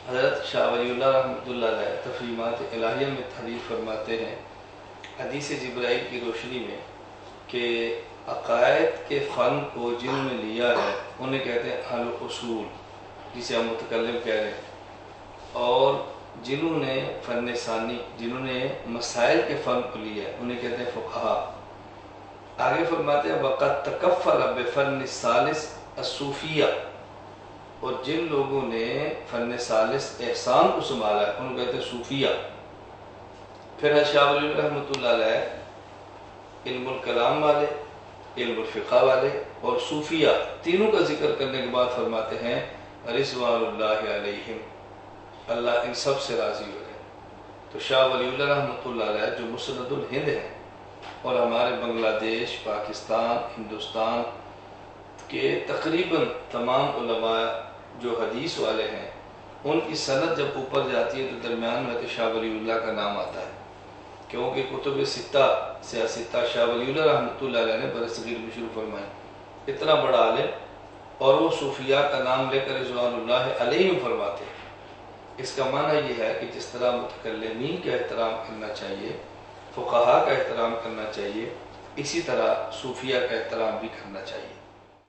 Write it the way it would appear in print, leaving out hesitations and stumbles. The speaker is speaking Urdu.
حضرت شاہ ولی اللہ رحمۃ اللہ علیہ تفہیمات الہیہ میں تحریر فرماتے ہیں حدیث جبرائیل کی روشنی میں کہ عقائد کے فن کو جن میں لیا ہے انہیں کہتے ہیں اہل اصول، جسے ہم متکلم کہہ رہے ہیں، اور جنہوں نے فن ثانی، جنہوں نے مسائل کے فن کو لیا ہے انہیں کہتے ہیں فقہا۔ آگے فرماتے ہیں وقد تکفل بفن الثالث الصوفیہ، اور جن لوگوں نے فن ثالث احسان کو سنبھالا ہے انہوں کہتے ہیں صوفیہ۔ پھر شاہ ولی اللہ رحمۃ اللہ علیہ علم الکلام والے، علم الفقہ والے اور صوفیہ تینوں کا ذکر کرنے کے بعد فرماتے ہیں رضوان اللہ علیہم، اللہ ان سب سے راضی ہو گئے۔ تو شاہ ولی اللہ رحمۃ اللہ علیہ جو مسند الہند ہیں اور ہمارے بنگلہ دیش، پاکستان، ہندوستان کے تقریباً تمام علماء جو حدیث والے ہیں ان کی سند جب اوپر جاتی ہے تو درمیان میں تو شاہ ولی اللہ کا نام آتا ہے، کیونکہ کتب ستہ سیاستہ شاہ ولی اللہ رحمۃ اللہ علیہ نے برصغیر میں شروع فرمائی۔ اتنا بڑا عالم اور وہ صوفیاء کا نام لے کر رضوان اللہ علیہم فرماتے ہیں۔ اس کا معنی یہ ہے کہ جس طرح متکلمین کا احترام کرنا چاہیے، فقہاء کا احترام کرنا چاہیے، اسی طرح صوفیاء کا احترام بھی کرنا چاہیے۔